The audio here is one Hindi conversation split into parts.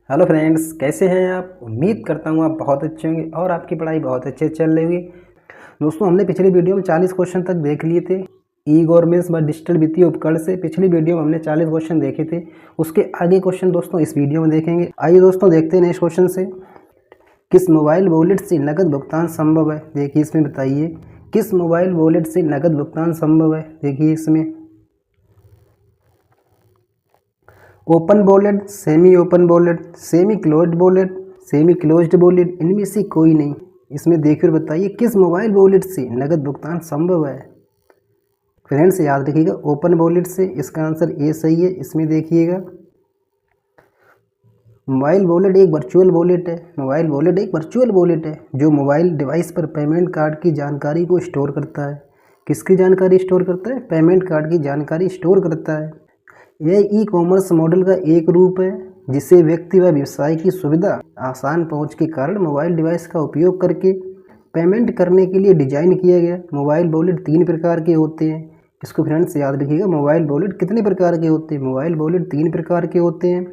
हेलो फ्रेंड्स, कैसे हैं आप। उम्मीद करता हूँ आप बहुत अच्छे होंगे और आपकी पढ़ाई बहुत अच्छे चल रही होगी। दोस्तों, हमने पिछली वीडियो में 40 क्वेश्चन तक देख लिए थे। ई गवर्नेंस व डिजिटल वित्तीय उपकरण से पिछली वीडियो में हमने 40 क्वेश्चन देखे थे। उसके आगे क्वेश्चन दोस्तों इस वीडियो में देखेंगे। आइए दोस्तों देखते हैं नेक्स्ट क्वेश्चन से। किस मोबाइल वॉलेट से नकद भुगतान संभव है। देखिए इसमें बताइए किस मोबाइल वॉलेट से नकद भुगतान संभव है। देखिए इसमें open wallet, semi open wallet, semi closed wallet, semi closed wallet, इनमें से कोई नहीं। इसमें देखिए और बताइए किस मोबाइल वॉलेट से नकद भुगतान संभव है। फ्रेंड्स याद रखिएगा ओपन वॉलेट से, इसका आंसर ए सही है। इसमें देखिएगा मोबाइल वॉलेट एक वर्चुअल वॉलेट है। मोबाइल वॉलेट एक वर्चुअल वॉलेट है जो मोबाइल डिवाइस पर पेमेंट कार्ड की जानकारी को स्टोर करता है। किसकी जानकारी स्टोर करता है? पेमेंट कार्ड की जानकारी स्टोर करता है। यह ई कॉमर्स मॉडल का एक रूप है जिसे व्यक्ति व व्यवसाय की सुविधा, आसान पहुंच के कारण मोबाइल डिवाइस का उपयोग करके पेमेंट करने के लिए डिजाइन किया गया। मोबाइल वॉलेट 3 प्रकार के होते हैं। इसको फ्रेंड्स याद रखिएगा, मोबाइल वॉलेट कितने प्रकार के होते हैं? मोबाइल वॉलेट 3 प्रकार के होते हैं।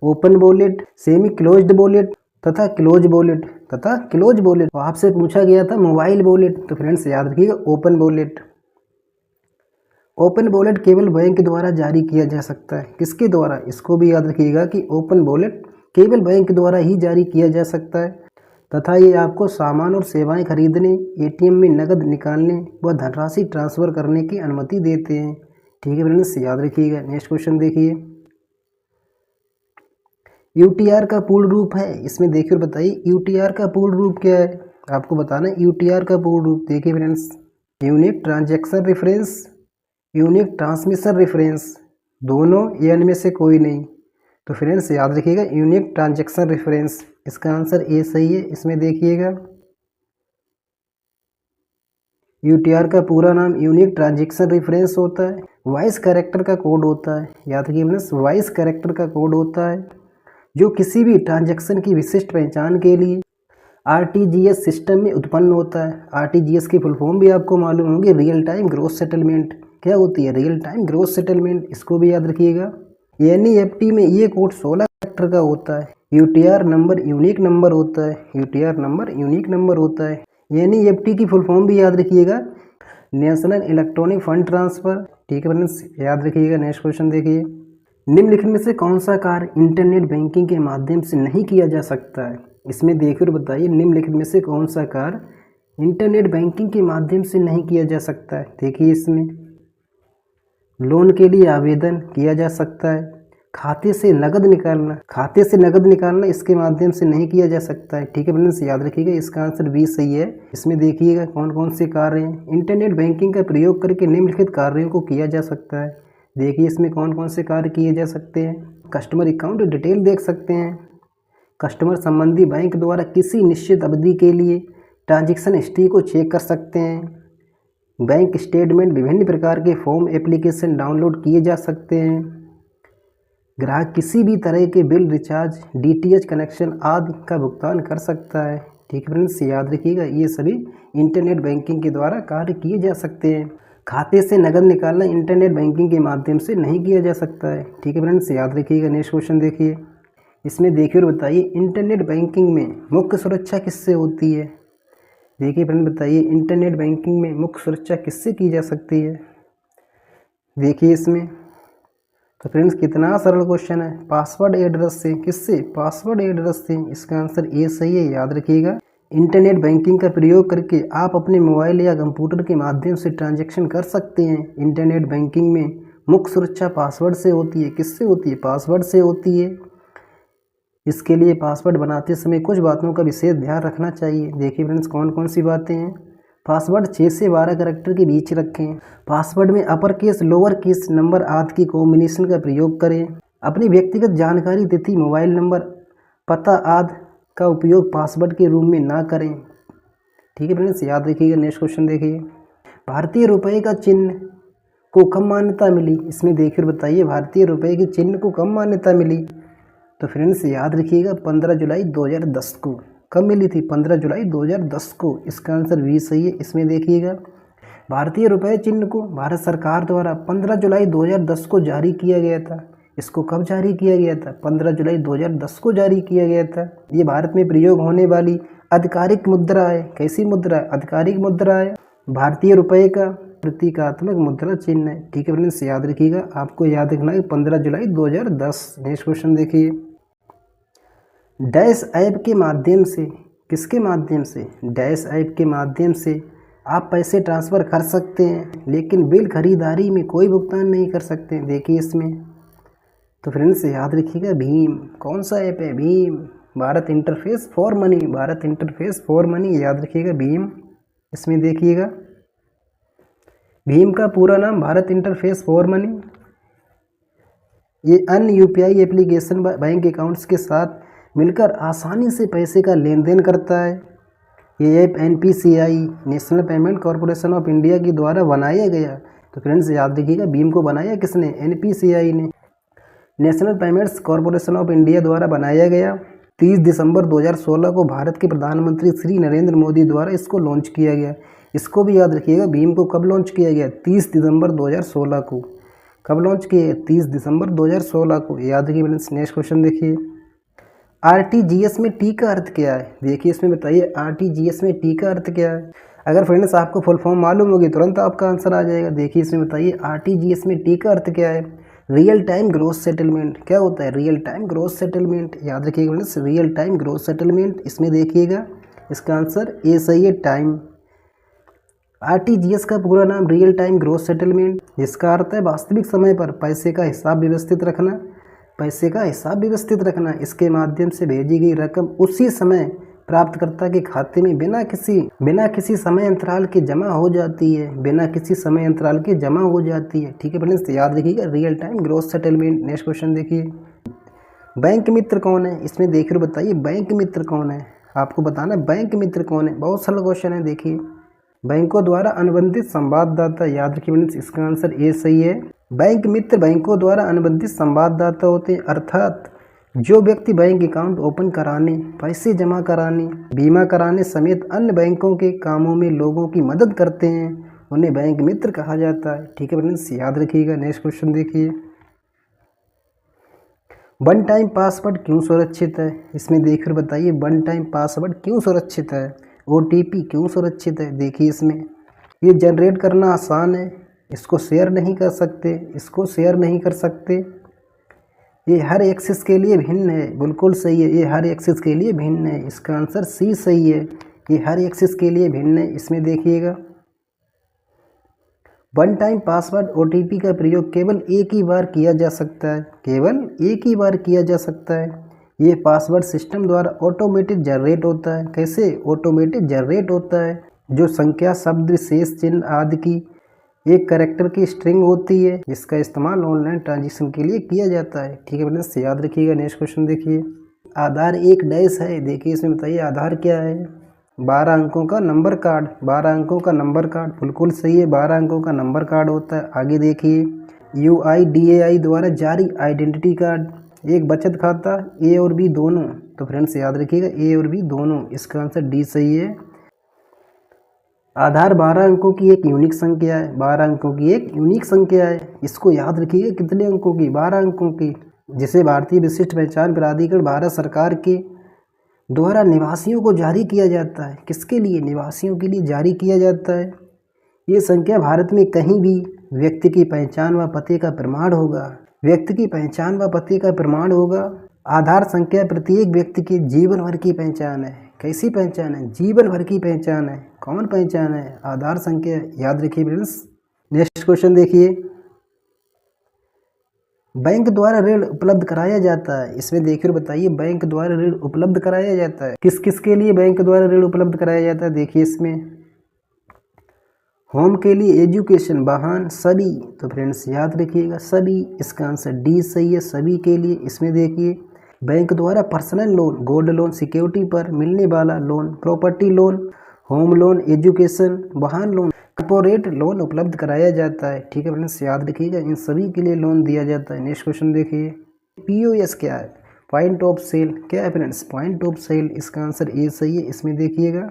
Open wallet, semi closed wallet तथा क्लोज वॉलेट तथा क्लोज वॉलेट। तो आपसे पूछा गया था मोबाइल वॉलेट, तो फ्रेंड्स याद रखिएगा ओपन वॉलेट। ओपन वॉलेट केवल बैंक द्वारा जारी किया जा सकता है। किसके द्वारा? इसको भी याद रखिएगा कि ओपन वॉलेट केवल बैंक द्वारा ही जारी किया जा सकता है तथा ये आपको सामान और सेवाएं खरीदने, एटीएम में नकद निकालने व धनराशि ट्रांसफर करने की अनुमति देते हैं। ठीक है फ्रेंड्स, याद रखिएगा। नेक्स्ट क्वेश्चन देखिए, यूटीआर का पूर्ण रूप है। इसमें देखिए और बताइए यूटीआर का पूर्ण रूप क्या है। आपको बताना है यूटीआर का पूर्ण रूप। देखिए friends, unique transaction reference, unique transmission reference, दोनों या इनमें से कोई नहीं। तो फ्रेंड्स याद रखिएगा यूनिक ट्रांजैक्शन रेफरेंस, इसका आंसर ए सही है। इसमें देखिएगा यूटीआर का पूरा नाम यूनिक ट्रांजैक्शन रेफरेंस होता है। वॉइस कैरेक्टर का कोड होता है। याद रखिए फ्रेंड्स, वॉइस कैरेक्टर का कोड होता है जो किसी भी ट्रांजैक्शन की विशिष्ट पहचान के लिए आरटीजीएस सिस्टम में उत्पन्न होता है। आरटीजीएस की फुल फॉर्म भी आपको मालूम होगी, रियल टाइम ग्रॉस सेटलमेंट। क्या होती है? Real time gross settlement. इसको भी याद रखिएगा। एनईएफटी में ये कोड 16 कैरेक्टर का होता है। यूटीआर नंबर यूनिक नंबर होता है। यूटीआर नंबर यूनिक नंबर होता है। एनईएफटी की फुल फॉर्म भी याद रखिएगा, नेशनल इलेक्ट्रॉनिक फंड ट्रांसफर। ठीक है फ्रेंड्स, याद रखिएगा। नेक्स्ट क्वेश्चन देखिए, निम्नलिखित में से कौन सा कार्य इंटरनेट बैंकिंग के माध्यम से नहीं किया जा सकता है। इसमें देखिए और बताइए निम्नलिखित में से कौन सा कार्य इंटरनेट बैंकिंग के माध्यम से नहीं किया जा सकता है। देखिए इसमें लोन के लिए आवेदन किया जा सकता है। खाते से नकद निकालना इसके माध्यम से नहीं किया जा सकता है। ठीक है फ्रेंड्स, याद रखिएगा इसका आंसर बी सही है। इसमें देखिएगा कौन कौन से कार्य हैं इंटरनेट बैंकिंग का प्रयोग करके निम्नलिखित कार्यों को किया जा सकता है। देखिए इसमें कौन कौन से कार्य किए जा सकते हैं। कस्टमर अकाउंट डिटेल देख सकते हैं। कस्टमर संबंधी बैंक द्वारा किसी निश्चित अवधि के लिए ट्रांजैक्शन हिस्ट्री को चेक कर सकते हैं। बैंक स्टेटमेंट, विभिन्न प्रकार के फॉर्म एप्लीकेशन डाउनलोड किए जा सकते हैं। ग्राहक किसी भी तरह के बिल, रिचार्ज, डीटीएच कनेक्शन आदि का भुगतान कर सकता है। ठीक है फ्रेंड्स, याद रखिएगा ये सभी इंटरनेट बैंकिंग के द्वारा कार्य किए जा सकते हैं। खाते से नकद निकालना इंटरनेट बैंकिंग के माध्यम से नहीं किया जा सकता है। ठीक है फ्रेंड्स, याद रखिएगा। नेक्स्ट क्वेश्चन देखिए, इसमें देखिए और बताइए इंटरनेट बैंकिंग में मुख्य सुरक्षा किससे होती है। देखिए फ्रेंड बताइए इंटरनेट बैंकिंग में मुख्य सुरक्षा किससे की जा सकती है। देखिए इसमें तो फ्रेंड्स कितना सरल क्वेश्चन है, पासवर्ड एड्रेस से। किससे? पासवर्ड एड्रेस से। इसका आंसर ए सही है। याद रखिएगा इंटरनेट बैंकिंग का प्रयोग करके आप अपने मोबाइल या कंप्यूटर के माध्यम से ट्रांजैक्शन कर सकते हैं। इंटरनेट बैंकिंग में मुख्य सुरक्षा पासवर्ड से होती है। किससे होती है? पासवर्ड से होती है। इसके लिए पासवर्ड बनाते समय कुछ बातों का विशेष ध्यान रखना चाहिए। देखिए फ्रेंड्स कौन कौन सी बातें हैं। पासवर्ड 6 से 12 कैरेक्टर के बीच रखें। पासवर्ड में upper case, lower case, number आदि की कॉम्बिनेशन का प्रयोग करें। अपनी व्यक्तिगत जानकारी, तिथि, मोबाइल नंबर, पता आदि का उपयोग पासवर्ड के रूप में ना करें। ठीक है फ्रेंड्स, याद रखिएगा। नेक्स्ट क्वेश्चन देखिए, भारतीय रुपये का चिन्ह को कब मान्यता मिली। इसमें देखिए बताइए भारतीय रुपये के चिन्ह को कब मान्यता मिली। तो फ्रेंड्स याद रखिएगा 15 जुलाई 2010 को। कब मिली थी? 15 जुलाई 2010 को। इसका आंसर भी सही है। इसमें देखिएगा भारतीय रुपये चिन्ह को भारत सरकार द्वारा 15 जुलाई 2010 को जारी किया गया था। इसको कब जारी किया गया था? 15 जुलाई 2010 को जारी किया गया था। ये भारत में प्रयोग होने वाली आधिकारिक मुद्रा है। कैसी मुद्रा है? आधिकारिक मुद्रा है। भारतीय रुपये का प्रतीकात्मक मुद्रा चिन्ह है। ठीक है फ्रेंड्स, याद रखिएगा, आपको याद रखना है 15 जुलाई 2010। नेक्स्ट क्वेश्चन देखिए, डैश ऐप के माध्यम से, किसके माध्यम से? डैश ऐप के माध्यम से आप पैसे ट्रांसफ़र कर सकते हैं, लेकिन बिल खरीदारी में कोई भुगतान नहीं कर सकते। देखिए इसमें, तो फ्रेंड्स याद रखिएगा, भीम। कौन सा ऐप है? Bhim, Bharat interface for money, Bharat interface for money, याद रखिएगा भीम। इसमें देखिएगा, भीम का पूरा नाम भारत इंटरफेस फॉर मनी। ये अन्य यूपीआई एप्लीकेशन बैंक अकाउंट्स के साथ मिलकर आसानी से पैसे का लेन देन करता है। ये app NPCI, national payment corporation of India के द्वारा बनाया गया। तो फ्रेंड्स याद रखिएगा, भीम को बनाया किसने? एनपीसीआई ने, national payments corporation of India द्वारा बनाया गया। 30 दिसंबर 2016 को भारत के प्रधानमंत्री श्री नरेंद्र मोदी द्वारा इसको लॉन्च किया गया। इसको भी याद रखिएगा, भीम को कब लॉन्च किया गया? 30 दिसंबर 2016 को। कब लॉन्च किए? 30 दिसंबर 2016 को, याद रखिए। नेक्स्ट क्वेश्चन देखिए, आरटीजीएस में टी का अर्थ क्या है? देखिए इसमें बताइए, आरटीजीएस में टी का अर्थ क्या है? अगर फ्रेंड्स आपको फुल फॉर्म मालूम होगी तुरंत आपका आंसर आ जाएगा। देखिए इसमें बताइए, आरटीजीएस में टी का अर्थ क्या है? Real time gross settlement. क्या होता है? रियल टाइम ग्रोस सेटलमेंट, याद रखिएगा friends, real time gross settlement. इसमें देखिएगा, इसका आंसर ए सही है, टाइम। आरटीजीएस का पूरा नाम रियल टाइम ग्रोस सेटलमेंट, जिसका अर्थ है वास्तविक समय पर पैसे का हिसाब व्यवस्थित रखना, पैसे का हिसाब व्यवस्थित रखना। इसके माध्यम से भेजी गई रकम उसी समय प्राप्तकर्ता के खाते में बिना किसी समय अंतराल के जमा हो जाती है, बिना किसी समय अंतराल के जमा हो जाती है। ठीक है फ्रेंड्स, याद रखिएगा, real time gross settlement. Next question देखिए, बैंक मित्र कौन है? इसमें देखिए बताइए, बैंक मित्र कौन है? आपको बताना बैंक मित्र कौन है। बहुत सरल क्वेश्चन है। देखिए, बैंकों द्वारा अनुबंधित संवाददाता, याद रखिए फ्रेंड्स, इसका आंसर ए सही है। बैंक मित्र बैंकों द्वारा अनुबंधित संवाददाता होते हैं, अर्थात जो व्यक्ति बैंक अकाउंट ओपन कराने, पैसे जमा कराने, बीमा कराने समेत अन्य बैंकों के कामों में लोगों की मदद करते हैं, उन्हें बैंक मित्र कहा जाता है। ठीक है फ्रेंड्स, याद रखिएगा। नेक्स्ट क्वेश्चन देखिए, वन टाइम पासवर्ड क्यों सुरक्षित है? इसमें देखकर बताइए, वन टाइम पासवर्ड क्यों सुरक्षित है? ओटीपी क्यों सुरक्षित है? देखिए इसमें, ये जनरेट करना आसान है, इसको शेयर नहीं कर सकते, इसको शेयर नहीं कर सकते। ये हर एक्सेस के लिए भिन्न है, बिल्कुल सही है, ये हर एक्सेस के लिए भिन्न है। इसका आंसर सी सही है, ये हर एक्सेस के लिए भिन्न है। इसमें देखिएगा, वन टाइम पासवर्ड ओटीपी का प्रयोग केवल एक ही बार किया जा सकता है, केवल एक ही बार किया जा सकता है। ये पासवर्ड सिस्टम द्वारा ऑटोमेटिक जनरेट होता है। कैसे? ऑटोमेटिक जनरेट होता है, जो संख्या, शब्द, विशेष चिन्ह आदि की एक कैरेक्टर की स्ट्रिंग होती है, जिसका इस्तेमाल ऑनलाइन ट्रांजेक्शन के लिए किया जाता है। ठीक है फ्रेंड्स, याद रखिएगा। नेक्स्ट क्वेश्चन देखिए, आधार एक डैश है। देखिए इसमें बताइए, आधार क्या है? 12 अंकों का नंबर कार्ड, 12 अंकों का नंबर कार्ड, बिल्कुल सही है, 12 अंकों का नंबर कार्ड होता है। आगे देखिए, UIDAI द्वारा जारी आइडेंटिटी कार्ड, एक बचत खाता, ए और बी दोनों। तो फ्रेंड्स याद रखिएगा, ए और बी दोनों, इसका आंसर डी सही है। आधार 12 अंकों की एक यूनिक संख्या है, 12 अंकों की एक यूनिक संख्या है। इसको याद रखिएगा, कितने अंकों की? 12 अंकों की, जिसे भारतीय विशिष्ट पहचान प्राधिकरण भारत सरकार के द्वारा निवासियों को जारी किया जाता है। किसके लिए? निवासियों के लिए जारी किया जाता है। ये संख्या भारत में कहीं भी व्यक्ति की पहचान व पते का प्रमाण होगा, व्यक्ति की पहचान व पते का प्रमाण होगा। आधार संख्या प्रत्येक व्यक्ति की जीवन भर की पहचान है। कैसी पहचान है? जीवन भर की पहचान है। कौन पहचान है? आधार संख्या, याद रखिए फ्रेंड्स। नेक्स्ट क्वेश्चन देखिए, बैंक द्वारा ऋण उपलब्ध कराया जाता है। इसमें देखिए बताइए, बैंक द्वारा ऋण उपलब्ध कराया जाता है, किस किस के लिए बैंक द्वारा ऋण उपलब्ध कराया जाता है? देखिए इसमें, होम के लिए, एजुकेशन, वाहन, सभी। तो फ्रेंड्स याद रखिएगा, सभी, इसका आंसर डी सही है, सभी के लिए। इसमें देखिए, बैंक द्वारा personal loan, gold loan, security पर मिलने वाला loan, property loan, home loan, education, वाहन लोन, कॉर्पोरेट लोन उपलब्ध कराया जाता है। ठीक है फ्रेंड्स, याद रखिएगा, इन सभी के लिए लोन दिया जाता है। नेक्स्ट क्वेश्चन देखिए, POS क्या है? Point of sale. क्या है फ्रेंड्स? पॉइंट ऑफ सेल, इसका आंसर ए सही है। इसमें देखिएगा,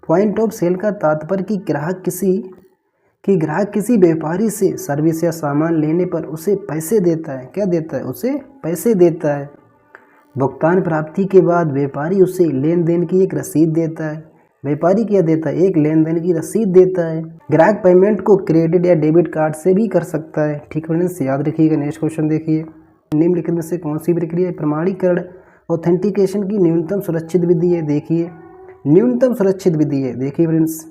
पॉइंट ऑफ सेल का तात्पर्य कि ग्राहक किसी कि ग्राहक किसी व्यापारी से सर्विस या सामान लेने पर उसे पैसे देता है। क्या देता है? उसे पैसे देता है। भुगतान प्राप्ति के बाद व्यापारी उसे लेन देन की एक रसीद देता है। व्यापारी क्या देता है? एक लेन देन की रसीद देता है। ग्राहक पेमेंट को क्रेडिट या डेबिट कार्ड से भी कर सकता है। ठीक है फ्रेंड्स, याद रखिएगा। नेक्स्ट क्वेश्चन देखिए, निम्नलिखित में से कौन सी प्रक्रिया प्रमाणीकरण ऑथेंटिकेशन की न्यूनतम सुरक्षित विधि है? देखिए, न्यूनतम सुरक्षित विधि है। देखिए friends,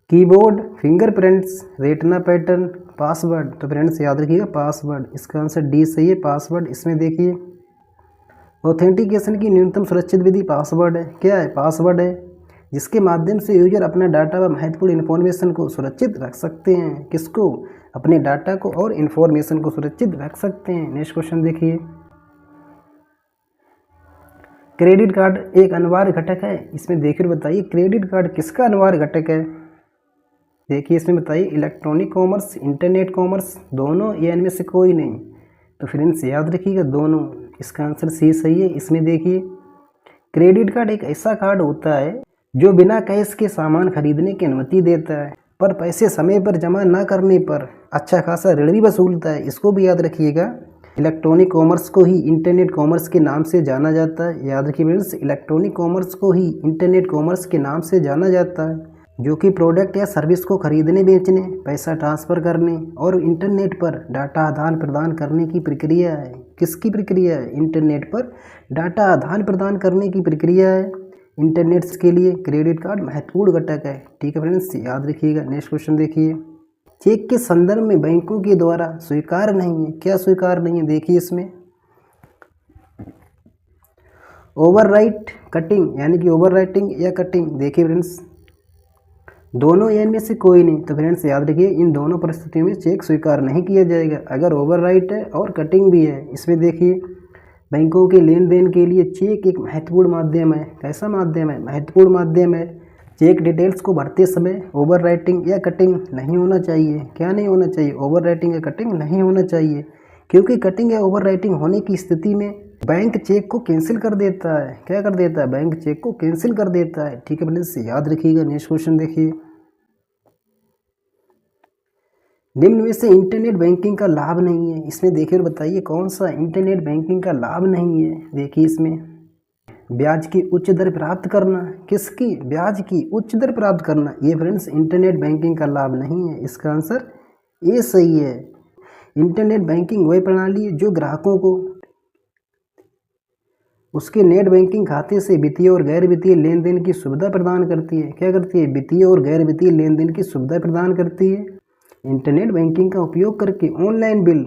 keyboard, fingerprints, retina pattern, password. तो फ्रेंड्स याद रखिएगा पासवर्ड। इसका आंसर डी सही है, पासवर्ड। इसमें देखिए ऑथेंटिकेशन की न्यूनतम सुरक्षित विधि पासवर्ड है। क्या है? पासवर्ड है, जिसके माध्यम से यूजर अपना डाटा व महत्वपूर्ण इन्फॉर्मेशन को सुरक्षित रख सकते हैं। किसको? अपने डाटा को और इन्फॉर्मेशन को सुरक्षित रख सकते हैं। नेक्स्ट क्वेश्चन देखिए, क्रेडिट कार्ड एक अनिवार्य घटक है। इसमें देखिए बताइए क्रेडिट कार्ड किसका अनिवार्य घटक है? देखिए इसमें बताइए इलेक्ट्रॉनिक कॉमर्स, इंटरनेट कॉमर्स, दोनों या इनमें से कोई नहीं। तो फ्रेंड्स याद रखिएगा दोनों। इसका आंसर सी सही है। इसमें देखिए क्रेडिट कार्ड एक ऐसा कार्ड होता है जो बिना कैश के सामान खरीदने की अनुमति देता है, पर पैसे समय पर जमा न करने पर अच्छा खासा ऋण भी वसूलता है। इसको भी याद रखिएगा। इलेक्ट्रॉनिक कॉमर्स को ही इंटरनेट कॉमर्स के नाम से जाना जाता है। याद रखिए फ्रेंड्स, इलेक्ट्रॉनिक कॉमर्स को ही इंटरनेट कॉमर्स के नाम से जाना जाता है, जो कि प्रोडक्ट या सर्विस को खरीदने, बेचने, पैसा ट्रांसफ़र करने और इंटरनेट पर डाटा आदान प्रदान करने की प्रक्रिया है। किसकी प्रक्रिया है? इंटरनेट पर डाटा आदान प्रदान करने की प्रक्रिया है। इंटरनेट के लिए क्रेडिट कार्ड महत्वपूर्ण घटक है। ठीक है फ्रेंड्स, याद रखिएगा। नेक्स्ट क्वेश्चन देखिए, चेक के संदर्भ में बैंकों के द्वारा स्वीकार नहीं है। क्या स्वीकार नहीं है? देखिए इसमें ओवरराइट, कटिंग, यानी कि ओवरराइटिंग या कटिंग। देखिए फ्रेंड्स, दोनों या इनमें से कोई नहीं। तो फ्रेंड्स याद रखिए इन दोनों परिस्थितियों में चेक स्वीकार नहीं किया जाएगा, अगर ओवरराइट है और कटिंग भी है। इसमें देखिए बैंकों के लेन देन के लिए चेक एक महत्वपूर्ण माध्यम है। कैसा माध्यम है? महत्वपूर्ण माध्यम है। चेक डिटेल्स को भरते समय ओवरराइटिंग या कटिंग नहीं होना चाहिए। क्या नहीं होना चाहिए? ओवरराइटिंग या कटिंग नहीं होना चाहिए, क्योंकि कटिंग या ओवरराइटिंग होने की स्थिति में बैंक चेक को कैंसिल कर देता है। क्या कर देता है? बैंक चेक को कैंसिल कर देता है। ठीक है फ्रेंड्स, याद रखिएगा। नेक्स्ट क्वेश्चन देखिए, निम्न में से इंटरनेट बैंकिंग का लाभ नहीं है। इसमें देखिए और बताइए कौन सा इंटरनेट बैंकिंग का लाभ नहीं है। देखिए इसमें ब्याज की उच्च दर प्राप्त करना। किसकी? ब्याज की उच्च दर प्राप्त करना। ये फ्रेंड्स इंटरनेट बैंकिंग का लाभ नहीं है। इसका आंसर ए सही है। इंटरनेट बैंकिंग वह प्रणाली है जो ग्राहकों को उसके नेट बैंकिंग खाते से वित्तीय और गैर वित्तीय लेन देन की सुविधा प्रदान करती है। क्या करती है? वित्तीय और गैर वित्तीय लेन देन की सुविधा प्रदान करती है। इंटरनेट बैंकिंग का उपयोग करके ऑनलाइन बिल,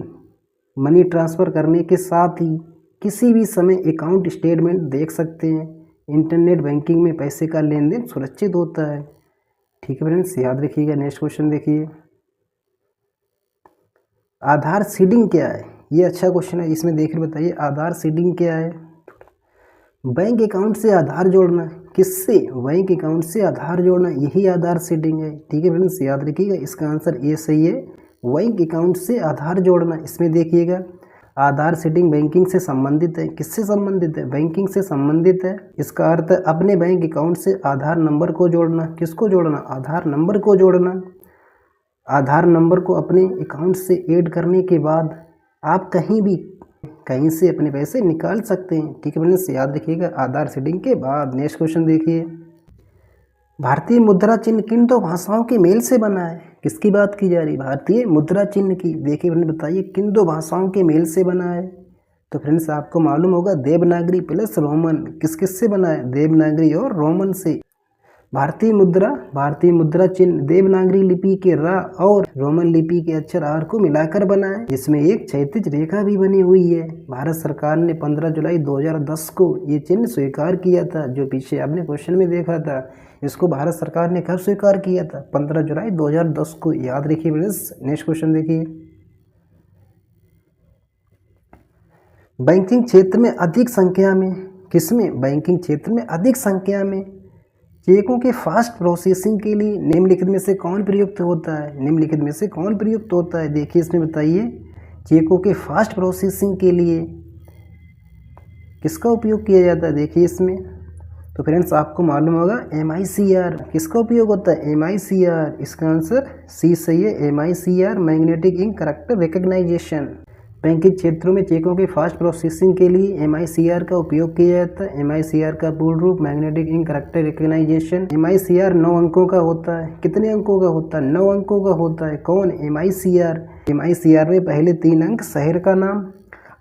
मनी ट्रांसफ़र करने के साथ ही किसी भी समय अकाउंट स्टेटमेंट देख सकते हैं। इंटरनेट बैंकिंग में पैसे का लेन देन सुरक्षित होता है। ठीक है फ्रेंड्स, याद रखिएगा। नेक्स्ट क्वेश्चन देखिए, आधार सीडिंग क्या है? ये अच्छा क्वेश्चन है। इसमें देखिए बताइए आधार सीडिंग क्या है? बैंक अकाउंट से आधार जोड़ना। किससे? बैंक अकाउंट से आधार जोड़ना, यही आधार सीडिंग है। ठीक है फ्रेंड्स, याद रखिएगा। इसका आंसर ए सही है, बैंक अकाउंट से आधार जोड़ना। इसमें देखिएगा आधार सीडिंग बैंकिंग से संबंधित है। किससे संबंधित है? बैंकिंग से संबंधित है। इसका अर्थ है अपने बैंक अकाउंट से आधार नंबर को जोड़ना। किसको जोड़ना? आधार नंबर को जोड़ना। आधार नंबर को अपने अकाउंट से ऐड करने के बाद आप कहीं से अपने पैसे निकाल सकते हैं। ठीक है फ्रेंड्स, याद रखिएगा आधार सीडिंग के बाद। नेक्स्ट क्वेश्चन देखिए, भारतीय मुद्रा चिन्ह किन दो भाषाओं के मेल से बना है? किसकी बात की जा रही है? भारतीय मुद्रा चिन्ह की। देखिए फ्रेंड्स बताइए किन दो भाषाओं के मेल से बना है? तो फ्रेंड्स आपको मालूम होगा देवनागरी प्लस रोमन। किस से बना है? देवनागरी और रोमन से। भारतीय मुद्रा चिन्ह देवनागरी लिपि के र और रोमन लिपि के अक्षर आर को मिलाकर बना है, जिसमें एक क्षैतिज रेखा भी बनी हुई है। भारत सरकार ने 15 जुलाई 2010 को ये चिन्ह स्वीकार किया था। जो पीछे आपने क्वेश्चन में देखा था, इसको भारत सरकार ने कब स्वीकार किया था? 15 जुलाई 2010 को। याद रखिए फ्रेंड्स। नेक्स्ट क्वेश्चन देखिए, बैंकिंग क्षेत्र में अधिक संख्या में किसमें? बैंकिंग क्षेत्र में अधिक संख्या में चेकों के फास्ट प्रोसेसिंग के लिए निम्नलिखित में से कौन प्रयुक्त होता है? निम्नलिखित में से कौन प्रयुक्त होता है? देखिए इसमें बताइए चेकों के फास्ट प्रोसेसिंग के लिए किसका उपयोग किया जाता है? देखिए इसमें तो फ्रेंड्स आपको मालूम होगा MICR किसका उपयोग होता है, MICR। इसका आंसर सी सही है, MICR magnetic ink character recognition. Banking क्षेत्रों में चेकों के फास्ट प्रोसेसिंग के लिए MICR का उपयोग किया जाता है। MICR का पूर्ण रूप magnetic ink character recognition. MICR 9 अंकों का होता है। कितने अंकों का होता है, 9 अंकों का होता है। कौन, MICR। MICR में पहले 3 अंक शहर का नाम,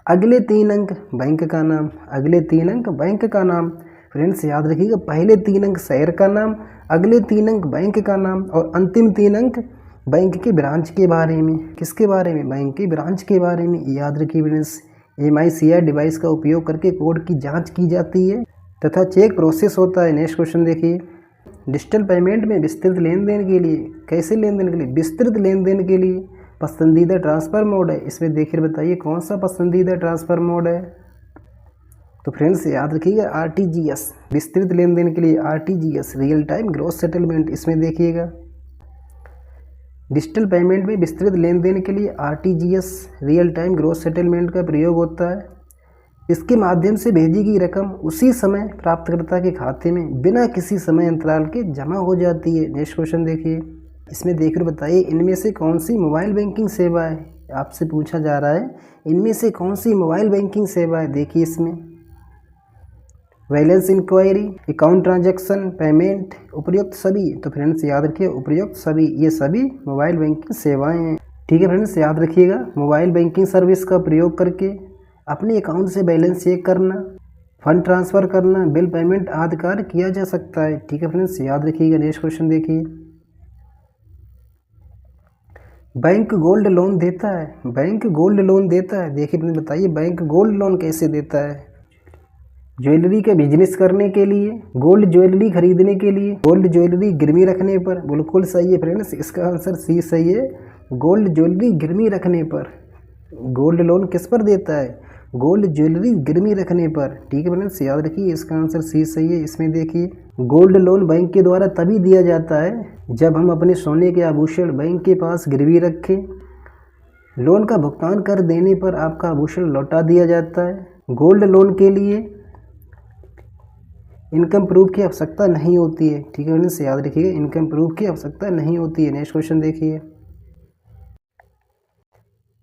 अगले 3 अंक बैंक का नाम, अगले 3 अंक बैंक का नाम। फ्रेंड्स याद रखिएगा, पहले 3 अंक शहर का नाम, अगले 3 अंक बैंक का नाम और अंतिम 3 अंक बैंक के ब्रांच के बारे में। किसके बारे में, बैंक के ब्रांच के बारे में। याद रखिए फ्रेंड्स, MICR डिवाइस का उपयोग करके कोड की जांच की जाती है तथा चेक प्रोसेस होता है। नेक्स्ट क्वेश्चन देखिए, डिजिटल पेमेंट में विस्तृत लेन देन के लिए, कैसे लेन देन के लिए, विस्तृत लेन देन के लिए पसंदीदा ट्रांसफ़र मोड है। इसमें देखिए बताइए कौन सा पसंदीदा ट्रांसफ़र मोड है। तो फ्रेंड्स याद रखिएगा RTGS, विस्तृत लेन देन के लिए RTGS real time gross settlement. इसमें देखिएगा डिजिटल पेमेंट में विस्तृत लेन देन के लिए RTGS real time gross settlement का प्रयोग होता है। इसके माध्यम से भेजी गई रकम उसी समय प्राप्तकर्ता के खाते में बिना किसी समय अंतराल के जमा हो जाती है। नेक्स्ट क्वेश्चन देखिए, इसमें देखकर बताइए इनमें से कौन सी मोबाइल बैंकिंग सेवा है। आपसे पूछा जा रहा है इनमें से कौन सी मोबाइल बैंकिंग सेवा है। देखिए इसमें balance inquiry, account transaction, payment, उपयुक्त सभी। तो फ्रेंड्स याद रखिए उपयुक्त सभी, ये सभी मोबाइल बैंकिंग सेवाएं हैं। ठीक है फ्रेंड्स, याद रखिएगा मोबाइल बैंकिंग सर्विस का प्रयोग करके अपने अकाउंट से बैलेंस चेक करना, फंड ट्रांसफ़र करना, बिल पेमेंट आदि कार्य किया जा सकता है। ठीक है फ्रेंड्स, याद रखिएगा। नेक्स्ट क्वेश्चन देखिए, बैंक गोल्ड लोन देता है, बैंक गोल्ड लोन देता है। देखिए फ्रेंड्स बताइए बैंक गोल्ड लोन कैसे देता है। ज्वेलरी का बिजनेस करने के लिए, गोल्ड ज्वेलरी खरीदने के लिए, गोल्ड ज्वेलरी गिरवी रखने पर। बिल्कुल सही है फ्रेंड्स, इसका आंसर सी सही है, गोल्ड ज्वेलरी गिरवी रखने पर। गोल्ड लोन किस पर देता है, गोल्ड ज्वेलरी गिरवी रखने पर। ठीक है फ्रेंड्स, याद रखिए इसका आंसर सी सही है। इसमें देखिए गोल्ड लोन बैंक के द्वारा तभी दिया जाता है जब हम अपने सोने के आभूषण बैंक के पास गिरवी रखें। लोन का भुगतान कर देने पर आपका आभूषण लौटा दिया जाता है। गोल्ड लोन के लिए इनकम प्रूफ की आवश्यकता नहीं होती है। ठीक है फ्रेंड्स, याद रखिएगा इनकम प्रूफ की आवश्यकता नहीं होती है। नेक्स्ट क्वेश्चन देखिए,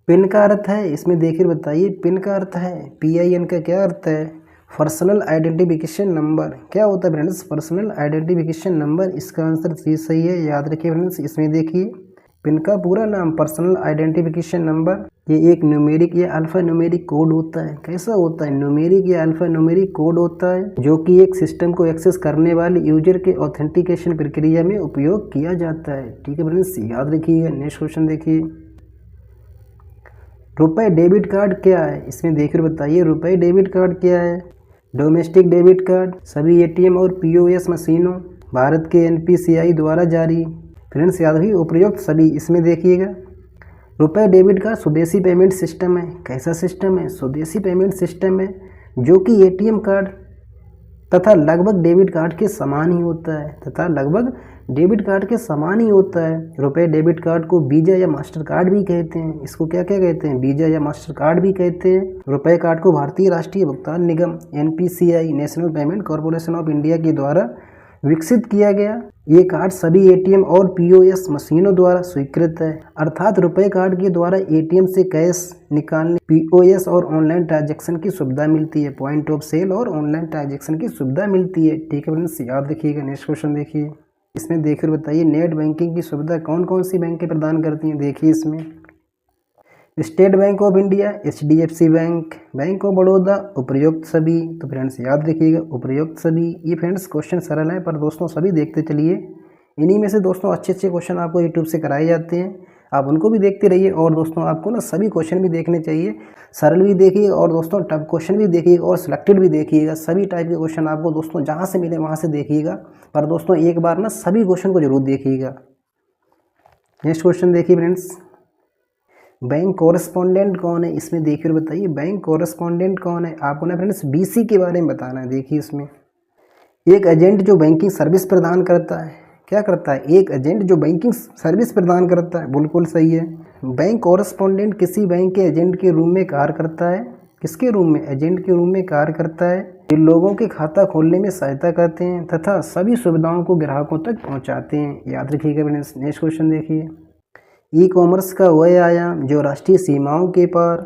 पिन का अर्थ है। इसमें देखिए बताइए पिन का अर्थ है, PIN का क्या अर्थ है, पर्सनल आइडेंटिफिकेशन नंबर। क्या होता है फ्रेंड्स, पर्सनल आइडेंटिफिकेशन नंबर। इसका आंसर सी सही है। याद रखिए फ्रेंड्स, इसमें देखिए पिन का पूरा नाम पर्सनल आइडेंटिफिकेशन नंबर। ये एक न्यूमेरिक या अल्फा न्यूमेरिक कोड होता है। कैसा होता है, न्यूमेरिक या अल्फा न्यूमेरिक कोड होता है जो कि एक सिस्टम को एक्सेस करने वाले यूजर के ऑथेंटिकेशन प्रक्रिया में उपयोग किया जाता है। ठीक है फ्रेंड्स, याद रखिएगा। नेक्स्ट क्वेश्चन देखिए, रुपए डेबिट कार्ड क्या है। इसमें देखकर बताइए रुपए डेबिट कार्ड क्या है। डोमेस्टिक डेबिट कार्ड सभी ATM और POS मशीनों भारत के NPCI द्वारा जारी। फ्रेंड्स याद रखिए उपयुक्त सभी। इसमें देखिएगा रुपए डेबिट कार्ड स्वदेशी पेमेंट सिस्टम है। कैसा सिस्टम है, स्वदेशी पेमेंट सिस्टम है जो कि ATM कार्ड तथा लगभग डेबिट कार्ड के समान ही होता है, तथा लगभग डेबिट कार्ड के समान ही होता है। रुपए डेबिट कार्ड को वीजा या मास्टर कार्ड भी कहते हैं। इसको क्या क्या कहते हैं, वीजा या मास्टर कार्ड भी कहते हैं। रुपए कार्ड को भारतीय राष्ट्रीय भुगतान निगम NPCI national payment corporation of India के द्वारा विकसित किया गया। ये कार्ड सभी ATM और POS मशीनों द्वारा स्वीकृत है। अर्थात रुपए कार्ड के द्वारा ATM से कैश निकालने, POS और ऑनलाइन ट्रांजैक्शन की सुविधा मिलती है। पॉइंट ऑफ सेल और ऑनलाइन ट्रांजैक्शन की सुविधा मिलती है। ठीक है फ्रेंड्स, याद रखिएगा। नेक्स्ट क्वेश्चन देखिए, इसमें देखकर बताइए नेट बैंकिंग की सुविधा कौन कौन सी बैंकें प्रदान करती हैं। देखिए इसमें state bank of India, HDFC bank, bank of Baroda, उपयुक्त सभी। तो फ्रेंड्स याद रखिएगा उपयुक्त सभी। ये फ्रेंड्स क्वेश्चन सरल है पर दोस्तों सभी देखते चलिए। इन्हीं में से दोस्तों अच्छे अच्छे क्वेश्चन आपको यूट्यूब से कराए जाते हैं, आप उनको भी देखते रहिए। और दोस्तों आपको ना सभी क्वेश्चन भी देखने चाहिए, सरल भी देखिए और दोस्तों टफ क्वेश्चन भी देखिएगा और सिलेक्टेड भी देखिएगा। सभी टाइप के क्वेश्चन आपको दोस्तों जहाँ से मिले वहाँ से देखिएगा, पर दोस्तों एक बार ना सभी क्वेश्चन को जरूर देखिएगा। नेक्स्ट क्वेश्चन देखिए फ्रेंड्स, बैंक कॉरेस्पॉन्डेंट कौन है। इसमें देखिए और बताइए बैंक कॉरेस्पॉन्डेंट कौन है। आपको ना फ्रेंड्स BC के बारे में बताना है। देखिए इसमें एक एजेंट जो बैंकिंग सर्विस प्रदान करता है, क्या करता है, एक एजेंट जो बैंकिंग सर्विस प्रदान करता है। बिल्कुल सही है। बैंक कॉरेस्पॉन्डेंट किसी बैंक के एजेंट के रूप में कार्य करता है। किसके रूप में, एजेंट के रूप में कार्य करता है। ये लोगों के खाता खोलने में सहायता करते हैं तथा सभी सुविधाओं को ग्राहकों तक पहुंचाते हैं। याद रखिएगा फ्रेंड्स। नेक्स्ट क्वेश्चन देखिए, ई कॉमर्स का वह आयाम जो राष्ट्रीय सीमाओं के पार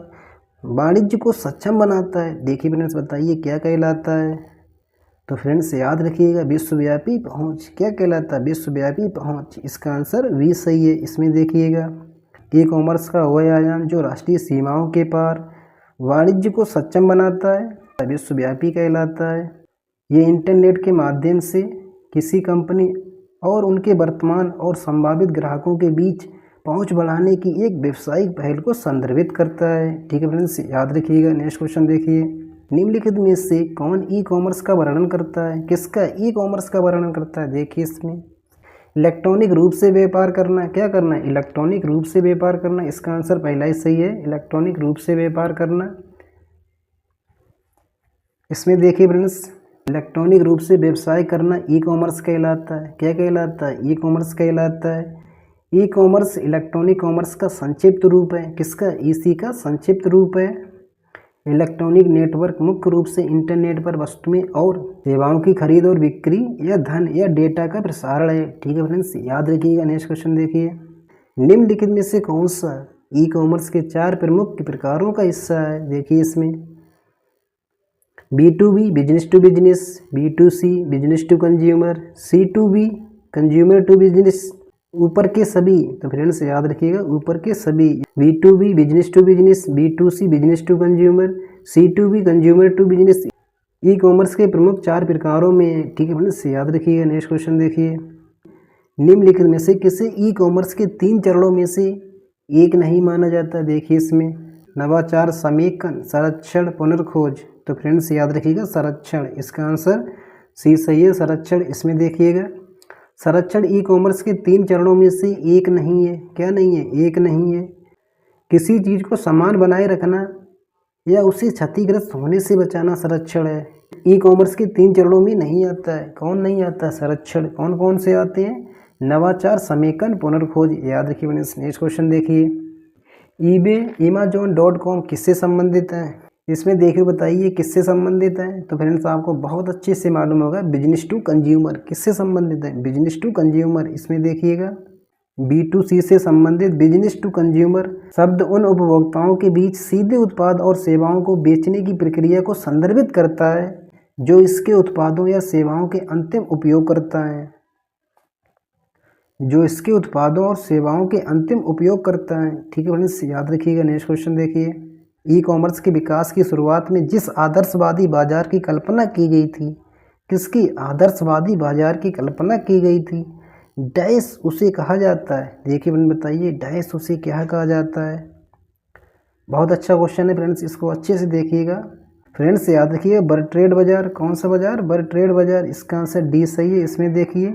वाणिज्य को सक्षम बनाता है, देखिए फ्रेंड्स बताइए क्या कहलाता है। तो फ्रेंड्स याद रखिएगा, विश्वव्यापी पहुंच। क्या कहलाता है? विश्वव्यापी पहुंच। इसका आंसर बी सही है। इसमें देखिएगा, ई कॉमर्स का वह आयाम जो राष्ट्रीय सीमाओं के पार वाणिज्य को सक्षम बनाता है, विश्वव्यापी कहलाता है। ये इंटरनेट के माध्यम से किसी कंपनी और उनके वर्तमान और संभावित ग्राहकों के बीच पहुंच बढ़ाने की एक व्यावसायिक पहल को संदर्भित करता है। ठीक है फ्रेंड्स, याद रखिएगा। नेक्स्ट क्वेश्चन देखिए, निम्नलिखित में से कौन ई कॉमर्स का वर्णन करता है? किसका ई कॉमर्स का वर्णन करता है? देखिए इसमें, इलेक्ट्रॉनिक रूप से व्यापार करना। क्या करना है? इलेक्ट्रॉनिक रूप से व्यापार करना। इसका आंसर पहला ही सही है, इलेक्ट्रॉनिक रूप से व्यापार करना। इसमें देखिए फ्रेंड्स, इलेक्ट्रॉनिक रूप से व्यवसाय करना ई कॉमर्स कहलाता है। क्या कहलाता है? ई कॉमर्स कहलाता है। ई कॉमर्स इलेक्ट्रॉनिक कॉमर्स का संक्षिप्त रूप है। किसका? ईसी का संक्षिप्त रूप है। इलेक्ट्रॉनिक नेटवर्क मुख्य रूप से इंटरनेट पर वस्तुएं और सेवाओं की खरीद और बिक्री या धन या डेटा का प्रसारण है। ठीक है फ्रेंड्स, याद रखिएगा। नेक्स्ट क्वेश्चन देखिए, निम्नलिखित में से कौन सा ई कॉमर्स के 4 प्रमुख प्रकारों का हिस्सा है? देखिए इसमें, B2B business to business, B2C business to consumer, C2B consumer to business, ऊपर के सभी। तो फ्रेंड्स याद रखिएगा, ऊपर के सभी। B2B business to business, B2C business to consumer, C2B consumer to business e commerce के प्रमुख 4 प्रकारों में। ठीक है फ्रेंड्स, याद रखिएगा। नेक्स्ट क्वेश्चन देखिए, निम्नलिखित में से किसे ई कॉमर्स के 3 चरणों में से एक नहीं माना जाता? देखिए इसमें, नवाचार, समेकन, संरक्षण, पुनर्खोज। तो फ्रेंड्स याद रखिएगा, संरक्षण। इसका आंसर सी सही है, संरक्षण। इसमें देखिएगा, संरक्षण ई कॉमर्स के 3 चरणों में से एक नहीं है। क्या नहीं है? एक नहीं है। किसी चीज़ को समान बनाए रखना या उसे क्षतिग्रस्त होने से बचाना संरक्षण है। ई कॉमर्स के 3 चरणों में नहीं आता है। कौन नहीं आता है? संरक्षण। कौन कौन से आते हैं? नवाचार, समेकन, पुनर्खोज। याद रखिए। नेक्स्ट क्वेश्चन देखिए, ईबे Amazon.com किससे संबंधित है? इसमें देखिए बताइए किससे संबंधित है। तो फ्रेंड्स आपको बहुत अच्छे से मालूम होगा, बिजनेस टू कंज्यूमर। किससे संबंधित है? Business to consumer. इसमें देखिएगा, B2C से संबंधित बिजनेस टू कंज्यूमर शब्द उन उपभोक्ताओं के बीच सीधे उत्पाद और सेवाओं को बेचने की प्रक्रिया को संदर्भित करता है जो इसके उत्पादों या सेवाओं के अंतिम उपयोगकर्ता हैं। जो इसके उत्पादों और सेवाओं के अंतिम उपयोगकर्ता हैं। ठीक है फ्रेंड्स, याद रखिएगा। नेक्स्ट क्वेश्चन देखिए, ई कॉमर्स के विकास की शुरुआत में जिस आदर्शवादी बाजार की कल्पना की गई थी, किसकी आदर्शवादी बाजार की कल्पना की गई थी, डैश उसे कहा जाता है? देखिए फ्रेंड्स बताइए, डैश उसे क्या कहा जाता है? बहुत अच्छा क्वेश्चन है फ्रेंड्स, इसको अच्छे से देखिएगा। फ्रेंड्स याद रखिए, बरट्रेड बाजार। कौन सा बाजार? बरट्रेड बाजार। इसका आंसर डी सही है। इसमें देखिए,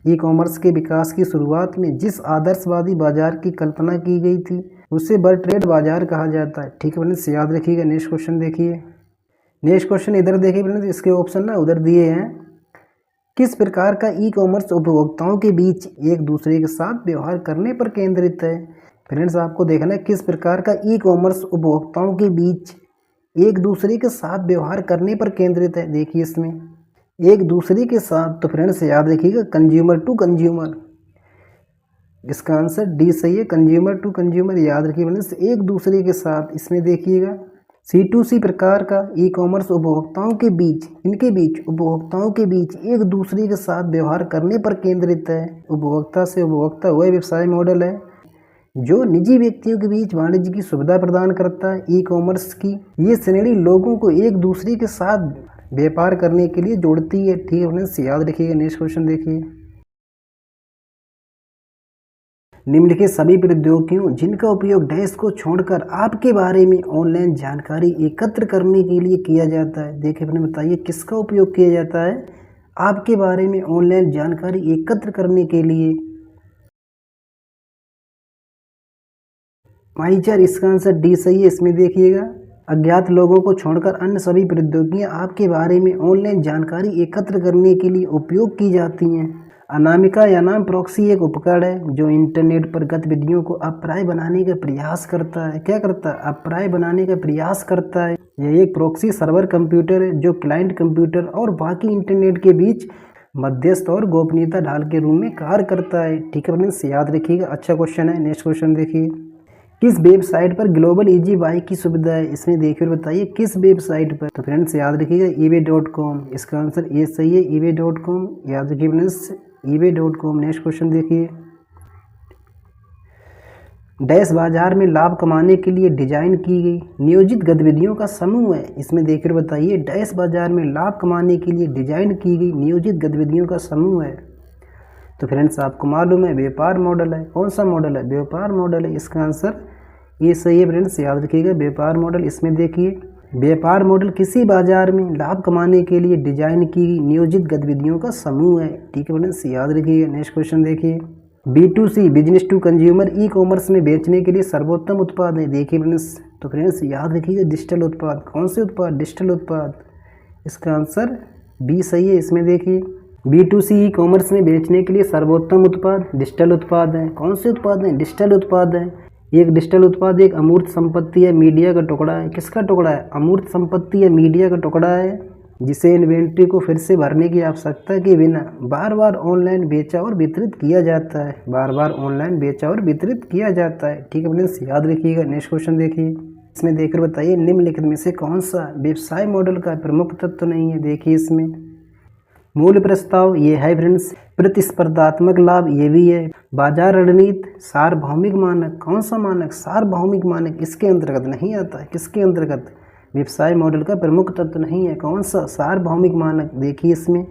ई कॉमर्स के विकास की शुरुआत में जिस आदर्शवादी बाजार की कल्पना की गई थी उसे बरट्रेड बाजार कहा जाता है। ठीक है फ्रेंड्स, याद रखिएगा। नेक्स्ट क्वेश्चन देखिए, नेक्स्ट क्वेश्चन इधर देखिए फ्रेंड्स, इसके ऑप्शन ना उधर दिए हैं। किस प्रकार का ई कॉमर्स उपभोक्ताओं के बीच एक दूसरे के साथ व्यवहार करने पर केंद्रित है? फ्रेंड्स आपको देखना है, किस प्रकार का ई कॉमर्स उपभोक्ताओं के बीच एक दूसरे के साथ व्यवहार करने पर केंद्रित है। देखिए इसमें, एक दूसरे के साथ। तो फ्रेंड्स याद रखिएगा, कंज्यूमर टू कंज्यूमर। इसका आंसर डी सही है, कंज्यूमर टू कंज्यूमर। याद रखिए फ्रेंड्स, एक दूसरे के साथ। इसमें देखिएगा, C2C प्रकार का ई कॉमर्स उपभोक्ताओं के बीच, इनके बीच, उपभोक्ताओं के बीच एक दूसरे के साथ व्यवहार करने पर केंद्रित है। उपभोक्ता से उपभोक्ता वह व्यवसाय मॉडल है जो निजी व्यक्तियों के बीच वाणिज्य की सुविधा प्रदान करता है। ई कॉमर्स की ये श्रेणी लोगों को एक दूसरे के साथ व्यापार करने के लिए जोड़ती है। ठीक है फ्रेंड्स, याद रखिएगा। नेक्स्ट क्वेश्चन देखिए, निम्नलिखित सभी प्रौद्योगिकियों जिनका उपयोग डैश को छोड़कर आपके बारे में ऑनलाइन जानकारी एकत्र करने के लिए किया जाता है। देखिए अपने बताइए किसका उपयोग किया जाता है आपके बारे में ऑनलाइन जानकारी एकत्र करने के लिए? माईचार। इसका आंसर डी सही है। इसमें देखिएगा, अज्ञात लोगों को छोड़कर अन्य सभी प्रौद्योगिकियां आपके बारे में ऑनलाइन जानकारी एकत्र करने के लिए उपयोग की जाती हैं। अनामिका या नाम प्रॉक्सी एक उपकरण है जो इंटरनेट पर गतिविधियों को अप्राप्य बनाने का प्रयास करता है। क्या करता है? अप्राप्य बनाने का प्रयास करता है। यह एक प्रॉक्सी सर्वर कंप्यूटर है जो क्लाइंट कंप्यूटर और बाकी इंटरनेट के बीच मध्यस्थ और गोपनीयता ढाल के रूप में कार्य करता है। ठीक है फ्रेंड्स, याद रखिएगा, अच्छा क्वेश्चन है। नेक्स्ट क्वेश्चन देखिए, किस वेबसाइट पर ग्लोबल इजी बाई की सुविधा है? इसमें देखिए और बताइए किस वेबसाइट पर। तो फ्रेंड्स याद रखिएगा ebay.com, इसका आंसर ए सही है, ebay.com। याद रखिए फ्रेंड्स ebay.com। नेक्स्ट क्वेश्चन देखिए, डैश बाजार में लाभ कमाने के लिए डिजाइन की गई नियोजित गतिविधियों का समूह है। इसमें देखकर बताइए, डैश बाजार में लाभ कमाने के लिए डिजाइन की गई नियोजित गतिविधियों का समूह है। तो फ्रेंड्स आपको मालूम है व्यापार मॉडल है। कौन सा मॉडल है? व्यापार मॉडल है। इसका आंसर ये सही है फ्रेंड्स, याद रखिएगा व्यापार मॉडल। इसमें देखिए, व्यापार मॉडल किसी बाजार में लाभ कमाने के लिए डिजाइन की गई नियोजित गतिविधियों का समूह है। ठीक है फ्रेंड्स, याद रखिएगा। नेक्स्ट क्वेश्चन देखिए, B2C business to consumer e commerce में बेचने के लिए सर्वोत्तम उत्पाद है। देखिए फ्रेंड्स, तो फ्रेंड्स याद रखिएगा डिजिटल उत्पाद। कौन से उत्पाद? डिजिटल उत्पाद। इसका आंसर बी सही है। इसमें देखिए, B2C ई कॉमर्स में बेचने के लिए सर्वोत्तम उत्पाद डिजिटल उत्पाद है। कौन से उत्पाद हैं? डिजिटल उत्पाद है। एक डिजिटल उत्पाद एक अमूर्त संपत्ति या मीडिया का टुकड़ा है। किसका टुकड़ा है? अमूर्त संपत्ति या मीडिया का टुकड़ा है जिसे इन्वेंट्री को फिर से भरने की आवश्यकता के बिना बार बार ऑनलाइन बेचा और वितरित किया जाता है। बार बार ऑनलाइन बेचा और वितरित किया जाता है। ठीक है फ्रेंड्स, याद रखिएगा। नेक्स्ट क्वेश्चन देखिए, इसमें देखकर बताइए निम्नलिखित में से कौन सा व्यवसाय मॉडल का प्रमुख तत्व नहीं है। देखिए इसमें मूल प्रस्ताव ये है फ्रेंड्स, प्रतिस्पर्धात्मक लाभ ये भी है, बाजार रणनीति, सार्वभौमिक मानक। कौन सा मानक? सार्वभौमिक मानक इसके अंतर्गत नहीं आता है। किसके अंतर्गत? व्यवसाय मॉडल का प्रमुख तत्व नहीं है। कौन सा? सार्वभौमिक मानक। देखिए इसमें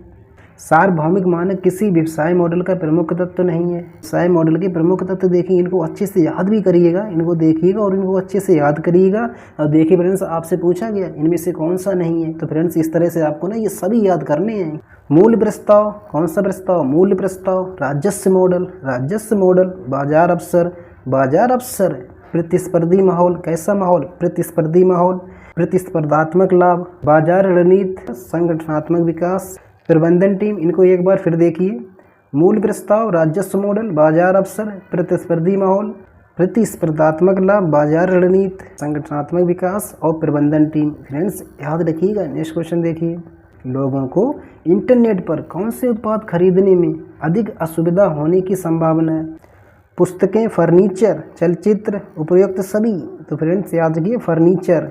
सार्वभौमिक मानक किसी व्यवसाय मॉडल का प्रमुख तत्व नहीं है। व्यवसाय मॉडल के प्रमुख तत्व देखिए, इनको अच्छे से याद भी करिएगा, इनको देखिएगा और इनको अच्छे से याद करिएगा। और देखिए फ्रेंड्स, आपसे पूछा गया इनमें से कौन सा नहीं है, तो फ्रेंड्स इस तरह से आपको ना ये सभी याद करने हैं। मूल प्रस्ताव। कौन सा प्रस्ताव? मूल प्रस्ताव। राजस्व मॉडल, राजस्व मॉडल। बाजार अवसर, बाजार अवसर। प्रतिस्पर्धी माहौल, कैसा माहौल? प्रतिस्पर्धी माहौल। प्रतिस्पर्धात्मक लाभ, बाजार रणनीति, संगठनात्मक विकास, प्रबंधन टीम। इनको एक बार फिर देखिए, मूल प्रस्ताव, राजस्व मॉडल, बाजार अवसर, प्रतिस्पर्धी माहौल, प्रतिस्पर्धात्मक लाभ, बाजार रणनीति, संगठनात्मक विकास और प्रबंधन टीम। फ्रेंड्स याद रखिएगा। नेक्स्ट क्वेश्चन देखिए, लोगों को इंटरनेट पर कौन से उत्पाद खरीदने में अधिक असुविधा होने की संभावना है? पुस्तकें, फर्नीचर, चलचित्र, उपयुक्त सभी। तो फ्रेंड्स याद रखिए फर्नीचर।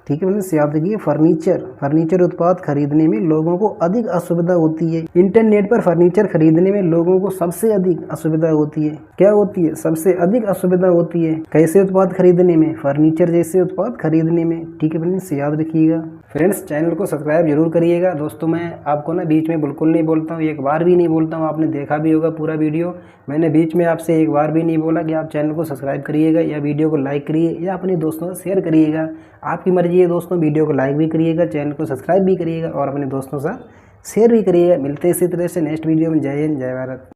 ठीक है फ्रेंड्स, याद रखिए फर्नीचर। फर्नीचर उत्पाद खरीदने में लोगों को अधिक असुविधा होती है। इंटरनेट पर फर्नीचर खरीदने में लोगों को सबसे अधिक असुविधा होती है। क्या होती है? सबसे अधिक असुविधा होती है। कैसे उत्पाद खरीदने में? फर्नीचर जैसे उत्पाद खरीदने में। ठीक है फ्रेंड्स, याद रखिएगा। फ्रेंड्स चैनल को सब्सक्राइब जरूर करिएगा। दोस्तों मैं आपको ना बीच में बिल्कुल नहीं बोलता हूँ, एक बार भी नहीं बोलता हूँ। आपने देखा भी होगा पूरा वीडियो, मैंने बीच में आपसे एक बार भी नहीं बोला कि आप चैनल को सब्सक्राइब करिएगा या वीडियो को लाइक करिए या अपने दोस्तों से शेयर करिएगा। आपकी मर्जी है दोस्तों, वीडियो को लाइक भी करिएगा, चैनल को सब्सक्राइब भी करिएगा और अपने दोस्तों से शेयर भी करिएगा। मिलते हैं इसी तरह से नेक्स्ट वीडियो में। जय हिंद, जय भारत।